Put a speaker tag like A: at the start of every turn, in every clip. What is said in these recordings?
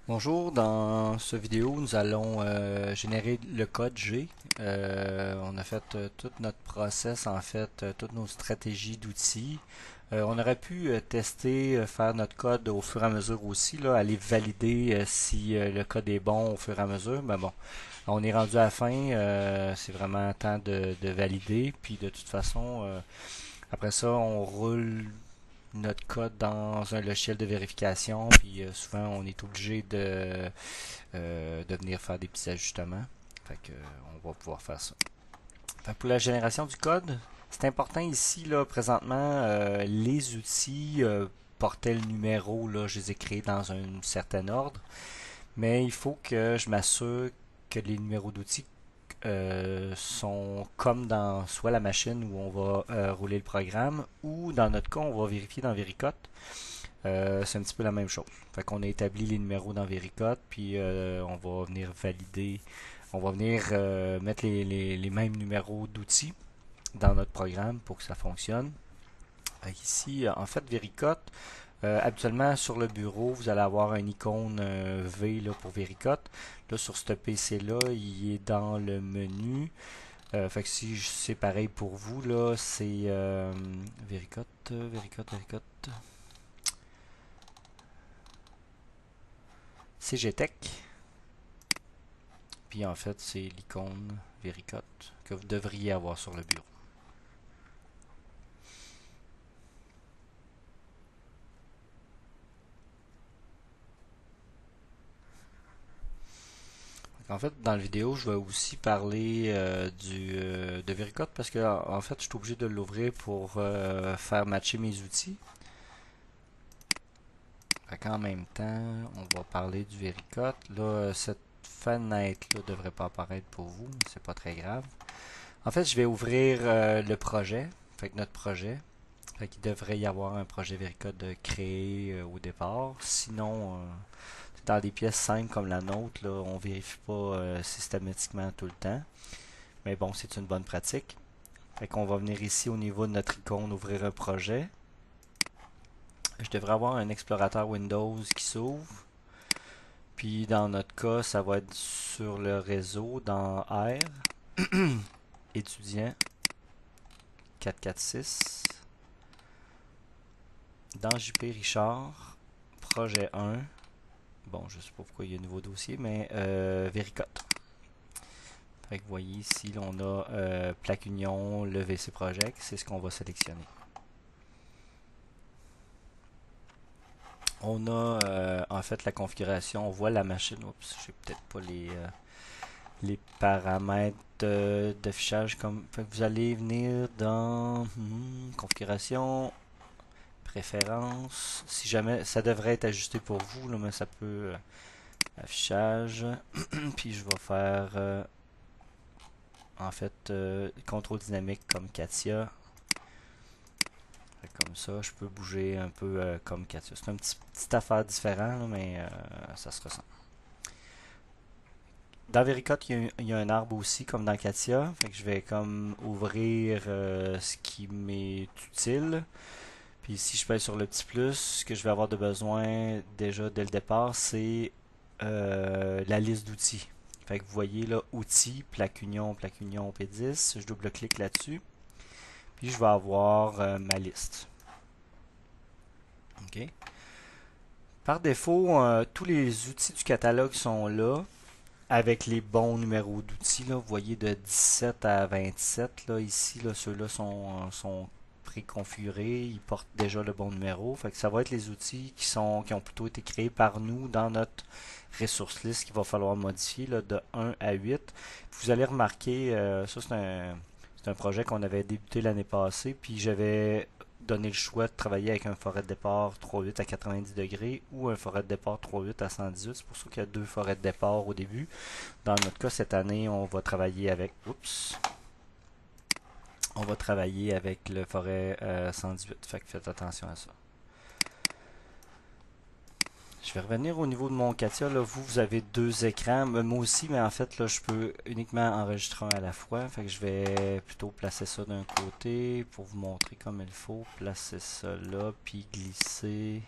A: Bonjour, dans ce vidéo, nous allons générer le code G. On a fait tout notre process, en fait, toutes nos stratégies d'outils. On aurait pu tester, faire notre code au fur et à mesure aussi, là, aller valider si le code est bon au fur et à mesure. Mais bon, on est rendu à la fin, c'est vraiment temps de valider. Puis de toute façon, après ça, on roule notre code dans un logiciel de vérification, puis souvent on est obligé de venir faire des petits ajustements. Fait que, on va pouvoir faire ça. Fait que pour la génération du code, c'est important ici, là, présentement, les outils portaient le numéro, là, je les ai créés dans un certain ordre, mais il faut que je m'assure que les numéros d'outils sont comme dans soit la machine où on va rouler le programme ou dans notre cas, on va vérifier dans Vericut. C'est un petit peu la même chose. Fait qu'on a établi les numéros dans Vericut, puis on va venir valider, on va venir mettre les mêmes numéros d'outils dans notre programme pour que ça fonctionne. Fait ici, en fait, Vericut, habituellement sur le bureau, vous allez avoir un icône V là, pour Vericut. Là, sur ce PC-là, il est dans le menu. Fait que si c'est pareil pour vous, là, c'est Vericut, Vericut. CGTech. Puis en fait, c'est l'icône Vericut que vous devriez avoir sur le bureau. En fait, dans la vidéo, je vais aussi parler de Vericut parce que en fait, je suis obligé de l'ouvrir pour faire matcher mes outils. Fait qu'en même temps, on va parler du Vericut. Là, cette fenêtre-là ne devrait pas apparaître pour vous, mais c'est pas très grave. En fait, je vais ouvrir le projet, fait que notre projet. Fait qu'il devrait y avoir un projet Vericut de créer au départ. Sinon, dans des pièces simples comme la nôtre, là, on vérifie pas systématiquement tout le temps. Mais bon, c'est une bonne pratique. Fait qu'on va venir ici au niveau de notre icône, ouvrir un projet. Je devrais avoir un explorateur Windows qui s'ouvre. Puis dans notre cas, ça va être sur le réseau dans R, étudiant 446, dans JP Richard, projet 1. Bon, je sais pas pourquoi il y a un nouveau dossier, mais Vericut. Fait que vous voyez ici, là, on a Plaque Union, le VC Project, c'est ce qu'on va sélectionner. On a en fait la configuration, on voit la machine. Oups, j'ai peut-être pas les paramètres d'affichage comme. Fait que vous allez venir dans configuration, préférences. Si jamais ça devrait être ajusté pour vous, là, mais ça peut affichage. Puis je vais faire en fait contrôle dynamique comme Katia. Comme ça, je peux bouger un peu comme Katia. C'est une petite affaire différente, là, mais ça se ressent. Dans Vericut, il y a un arbre aussi, comme dans Katia. Fait que je vais comme ouvrir ce qui m'est utile. Puis si je pèse sur le petit plus, ce que je vais avoir de besoin déjà dès le départ, c'est la liste d'outils. Fait que vous voyez là, outils, plaque union P10. Je double-clique là-dessus. Puis je vais avoir ma liste. OK. Par défaut, tous les outils du catalogue sont là avec les bons numéros d'outils. Là. Vous voyez de 17 à 27. Là, ici, là, ceux-là sont préconfigurés. Ils portent déjà le bon numéro. Fait que ça va être les outils qui ont plutôt été créés par nous dans notre ressource list qu'il va falloir modifier là, de 1 à 8. Vous allez remarquer, ça c'est un projet qu'on avait débuté l'année passée, puis j'avais donné le choix de travailler avec un forêt de départ 3.8 à 90 degrés ou un forêt de départ 3.8 à 118. C'est pour ça qu'il y a deux forêts de départ au début. Dans notre cas, cette année, on va travailler avec... Oups! On va travailler avec le forêt 118. Fait que faites attention à ça. Je vais revenir au niveau de mon Katia. Là, vous avez deux écrans. Moi aussi, mais en fait, là, je peux uniquement enregistrer un à la fois. Fait que je vais plutôt placer ça d'un côté pour vous montrer comme il faut. Placer ça là, puis glisser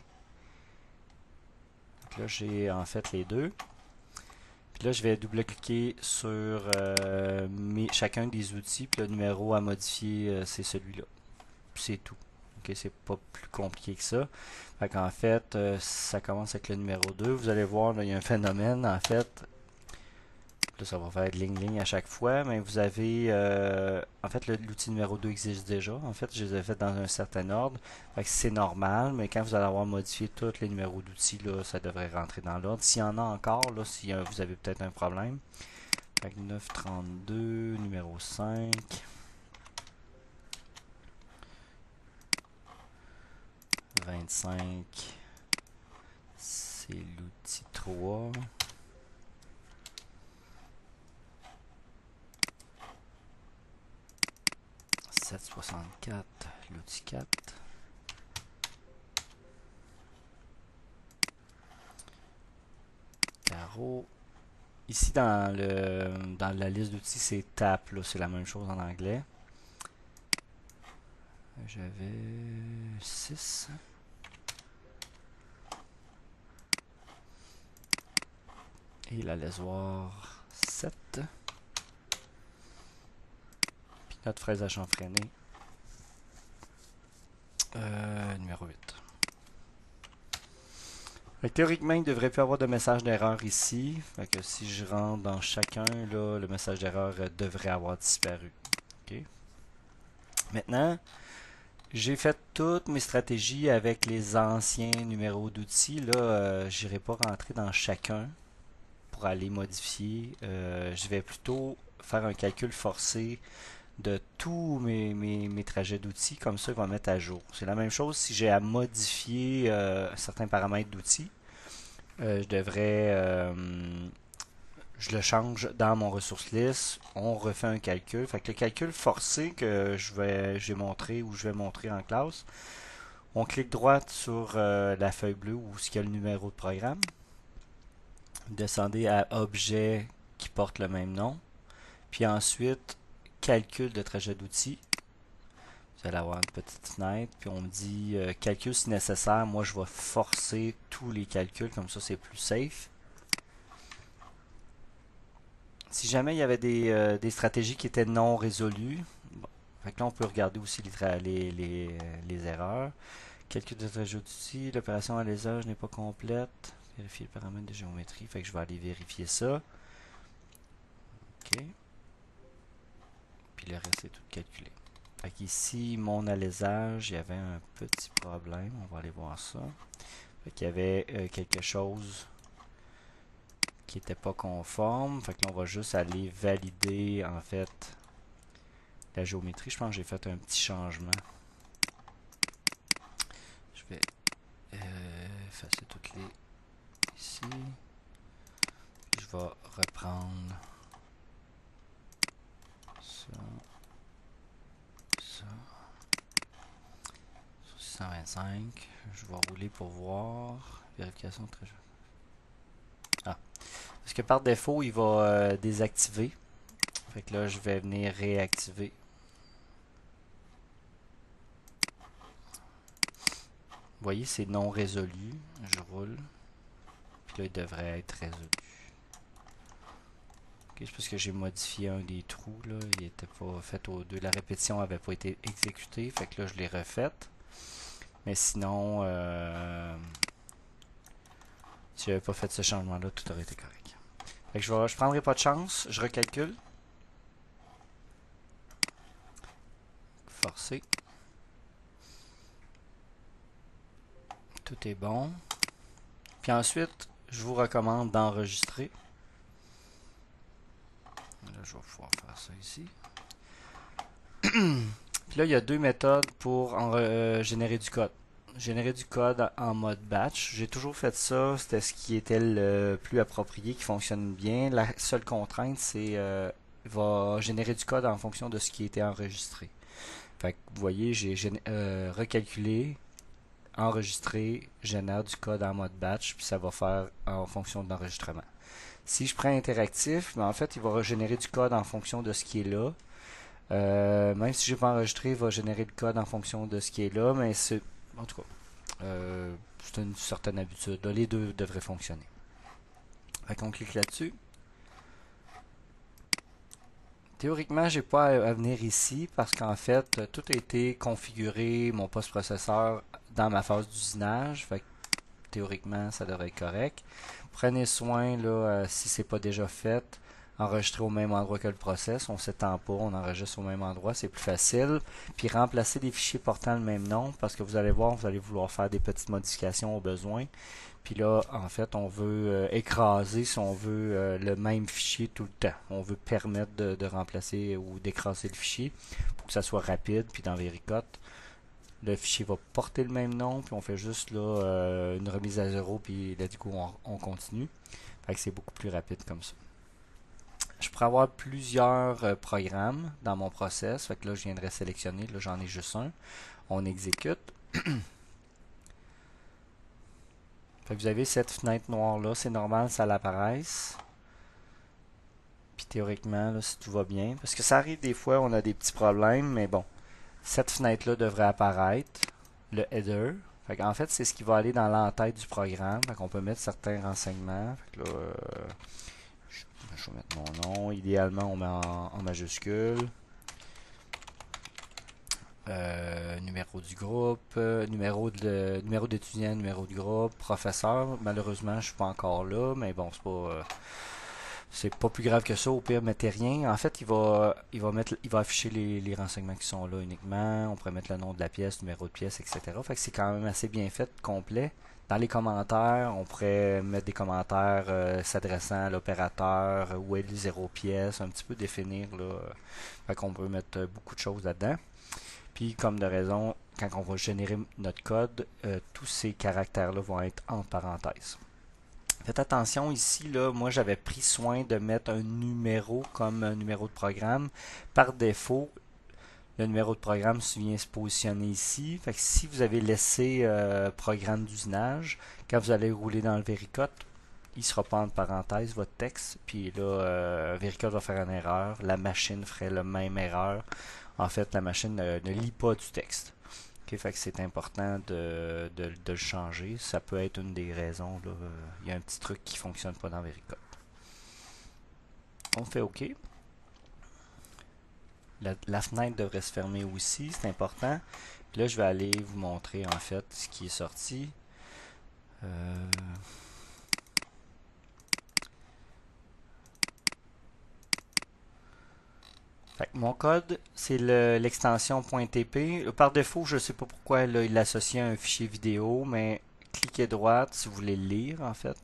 A: que là, j'ai en fait les deux. Puis là, je vais double-cliquer sur chacun des outils. Puis le numéro à modifier, c'est celui-là. Puis c'est tout. Ok, c'est pas plus compliqué que ça. Fait qu'en fait, ça commence avec le numéro 2. Vous allez voir, là, il y a un phénomène, en fait. Là, ça va faire de ligne à chaque fois, mais vous avez... en fait, l'outil numéro 2 existe déjà. En fait, je les ai fait dans un certain ordre. Fait que c'est normal, mais quand vous allez avoir modifié tous les numéros d'outils, là, ça devrait rentrer dans l'ordre. S'il y en a encore, là, si vous avez peut-être un problème. Fait que 932, numéro 5. 25, c'est l'outil 3. 764, l'outil 4. Carreau. Ici dans la liste d'outils, c'est TAP, c'est la même chose en anglais. J'avais 6. Et la lésoir 7. Puis notre fraise à chanfreiner. Numéro 8. Théoriquement, il ne devrait plus avoir de message d'erreur ici. Fait que si je rentre dans chacun, là, le message d'erreur devrait avoir disparu. Okay. Maintenant, j'ai fait toutes mes stratégies avec les anciens numéros d'outils. Là, je n'irai pas rentrer dans chacun pour aller modifier. Je vais plutôt faire un calcul forcé de tous mes trajets d'outils. Comme ça, il va mettre à jour. C'est la même chose si j'ai à modifier certains paramètres d'outils. Je devrais... je le change dans mon ressource list. On refait un calcul. Fait que le calcul forcé que j'ai montré ou je vais montrer en classe, on clique droit sur la feuille bleue où il y a le numéro de programme. Descendez à Objet qui porte le même nom. Puis ensuite, calcul de trajet d'outils. Vous allez avoir une petite fenêtre. Puis on me dit calcul si nécessaire. Moi, je vais forcer tous les calculs. Comme ça, c'est plus safe. Si jamais il y avait des stratégies qui étaient non résolues, bon, fait que là, on peut regarder aussi les erreurs. Calcul de trajet d'outils. L'opération à l'ésage n'est pas complète. Vérifier le paramètre de géométrie. Fait que je vais aller vérifier ça. OK. Puis le reste est tout calculé. Fait qu'ici, mon alésage, il y avait un petit problème. On va aller voir ça. Fait qu'il y avait quelque chose qui n'était pas conforme. Fait que là, on va juste aller valider, en fait, la géométrie. Je pense que j'ai fait un petit changement. Je vais effacer toutes les ici. Puis je vais reprendre ça. Ça. Sur 625. Je vais rouler pour voir. Vérification de trajet. Ah. Parce que par défaut, il va désactiver. Fait que là, je vais venir réactiver. Vous voyez, c'est non résolu. Je roule. Puis là, il devrait être résolu. Okay, c'est parce que j'ai modifié un des trous. Là. Il n'était pas fait aux deux. La répétition n'avait pas été exécutée. Fait que là, je l'ai refaite. Mais sinon, si j'avais pas fait ce changement-là, tout aurait été correct. Fait que je prendrai pas de chance. Je recalcule. Forcer. Tout est bon. Puis ensuite, je vous recommande d'enregistrer. Là, je vais pouvoir faire ça ici. Puis là, il y a deux méthodes pour générer du code. Générer du code en mode batch. J'ai toujours fait ça. C'était ce qui était le plus approprié, qui fonctionne bien. La seule contrainte, c'est va générer du code en fonction de ce qui a été enregistré. Fait que vous voyez, j'ai recalculé, enregistré, génère du code en mode batch, puis ça va faire en fonction de l'enregistrement. Si je prends interactif, ben en fait, il va générer du code en fonction de ce qui est là. Même si je n'ai pas enregistré, il va générer le code en fonction de ce qui est là, mais c'est en tout cas, c'est une certaine habitude. Là, les deux devraient fonctionner. Fait qu'on clique là-dessus. Théoriquement, j'ai pas à venir ici parce qu'en fait, tout a été configuré, mon post-processeur, dans ma phase d'usinage. Fait que théoriquement, ça devrait être correct. Prenez soin, là, si c'est pas déjà fait, enregistrer au même endroit que le process. On s'étend pas, on enregistre au même endroit, c'est plus facile. Puis remplacer des fichiers portant le même nom parce que vous allez voir, vous allez vouloir faire des petites modifications au besoin. Puis là, en fait, on veut écraser, si on veut, le même fichier tout le temps. On veut permettre de remplacer ou d'écraser le fichier pour que ça soit rapide. Puis dans Vericut, le fichier va porter le même nom, puis on fait juste là une remise à zéro, puis là du coup on continue. Fait que c'est beaucoup plus rapide comme ça. Je pourrais avoir plusieurs programmes dans mon process. Fait que là, je viendrais sélectionner. Là, j'en ai juste un. On exécute. Fait que vous avez cette fenêtre noire-là. C'est normal, ça l'apparaisse. Puis théoriquement, là, si tout va bien. Parce que ça arrive des fois, on a des petits problèmes, mais bon. Cette fenêtre-là devrait apparaître. Le header. Fait en fait, c'est ce qui va aller dans l'entête du programme. Fait qu'on peut mettre certains renseignements. Fait que là, je vais mettre mon nom. Idéalement, on met en majuscule. Numéro du groupe, numéro d'étudiant, numéro de groupe, professeur. Malheureusement, je suis pas encore là, mais bon, c'est pas plus grave que ça. Au pire, mettez rien. En fait, il va afficher les renseignements qui sont là uniquement. On pourrait mettre le nom de la pièce, numéro de pièce, etc. Fait que c'est quand même assez bien fait, complet. Dans les commentaires, on pourrait mettre des commentaires s'adressant à l'opérateur, où est le zéro pièce, un petit peu définir là. Fait qu'on peut mettre beaucoup de choses là-dedans. Puis, comme de raison, quand on va générer notre code, tous ces caractères-là vont être entre parenthèses. Faites attention ici, là, moi j'avais pris soin de mettre un numéro comme un numéro de programme. Par défaut, le numéro de programme vient se positionner ici. Fait que si vous avez laissé programme d'usinage, quand vous allez rouler dans le Vericut, il ne sera pas entre parenthèses votre texte. Puis là, Vericut va faire une erreur. La machine ferait la même erreur. En fait, la machine ne lit pas du texte. Okay, fait que c'est important de le changer. Ça peut être une des raisons. Là. Il y a un petit truc qui ne fonctionne pas dans Vericut. On fait OK. La fenêtre devrait se fermer aussi, c'est important. Puis là, je vais aller vous montrer en fait ce qui est sorti. Fait que mon code, c'est l'extension .tp. Par défaut, je ne sais pas pourquoi là, il l'associe à un fichier vidéo, mais cliquez droite si vous voulez le lire en fait.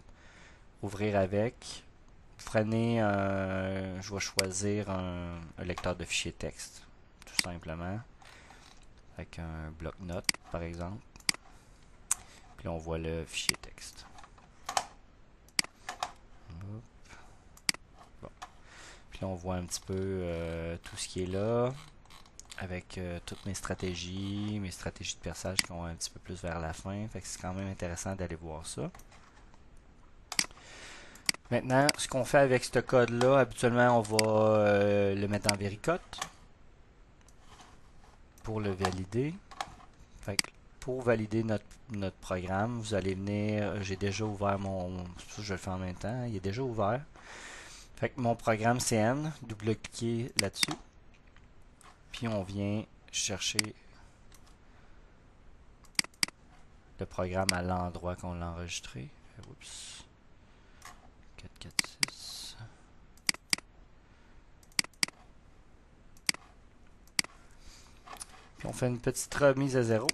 A: Ouvrir avec. Prenez je vais choisir un lecteur de fichiers texte, tout simplement. Avec un bloc-notes, par exemple. Puis là, on voit le fichier texte. Hop. Bon. Puis là, on voit un petit peu tout ce qui est là. Avec toutes mes stratégies de perçage qui vont un petit peu plus vers la fin. Fait que c'est quand même intéressant d'aller voir ça. Maintenant, ce qu'on fait avec ce code-là, habituellement, on va le mettre en Vericut pour le valider. Fait que pour valider notre programme, vous allez venir, j'ai déjà ouvert je le fais en même temps, il est déjà ouvert. Fait que mon programme CN, double-cliquez là-dessus. Puis on vient chercher le programme à l'endroit qu'on l'a enregistré. Oups. 446. Puis on fait une petite remise à zéro.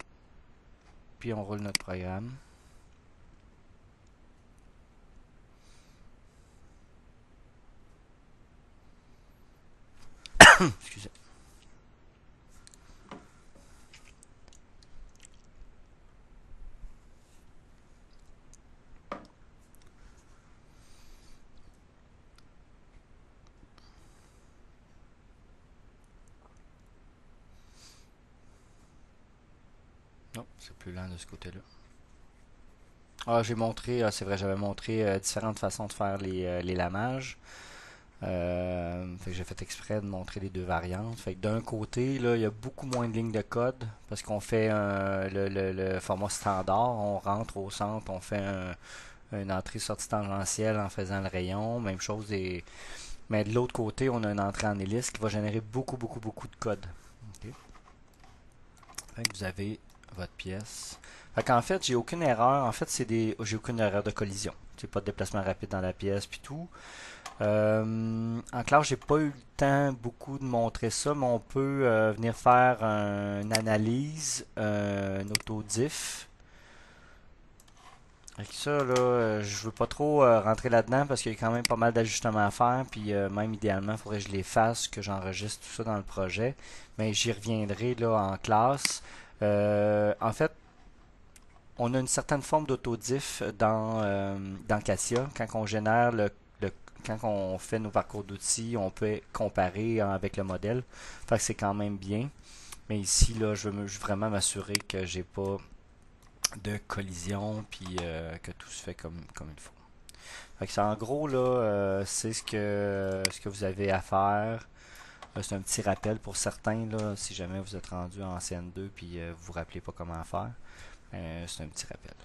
A: Puis on roule notre programme. Excusez. Non, c'est plus lent de ce côté-là. Ah, j'ai montré, c'est vrai, j'avais montré différentes façons de faire les lamages. Fait que j'ai fait exprès de montrer les deux variantes. Fait que d'un côté, là, il y a beaucoup moins de lignes de code parce qu'on fait le format standard. On rentre au centre, on fait une entrée-sortie tangentielle en faisant le rayon. Même chose. Mais de l'autre côté, on a une entrée en hélice qui va générer beaucoup, beaucoup, beaucoup de code. Ok. Fait que vous avez votre pièce. Fait qu'en fait, j'ai aucune erreur. En fait, j'ai aucune erreur de collision. J'ai pas de déplacement rapide dans la pièce puis tout. En classe, j'ai pas eu le temps beaucoup de montrer ça, mais on peut venir faire une analyse, une autodiff. Avec ça, là, je veux pas trop rentrer là-dedans parce qu'il y a quand même pas mal d'ajustements à faire, puis même idéalement, il faudrait que je les fasse, que j'enregistre tout ça dans le projet. Mais j'y reviendrai là en classe. En fait, on a une certaine forme d'autodiff dans Cassia. Quand on génère le- quand on fait nos parcours d'outils, on peut comparer avec le modèle. Fait que c'est quand même bien. Mais ici, là, je veux vraiment m'assurer que j'ai pas de collision puis que tout se fait comme il faut. Fait que c'est en gros là, c'est ce que vous avez à faire. C'est un petit rappel pour certains là, si jamais vous êtes rendu en CN2 puis vous vous rappelez pas comment faire. C'est un petit rappel.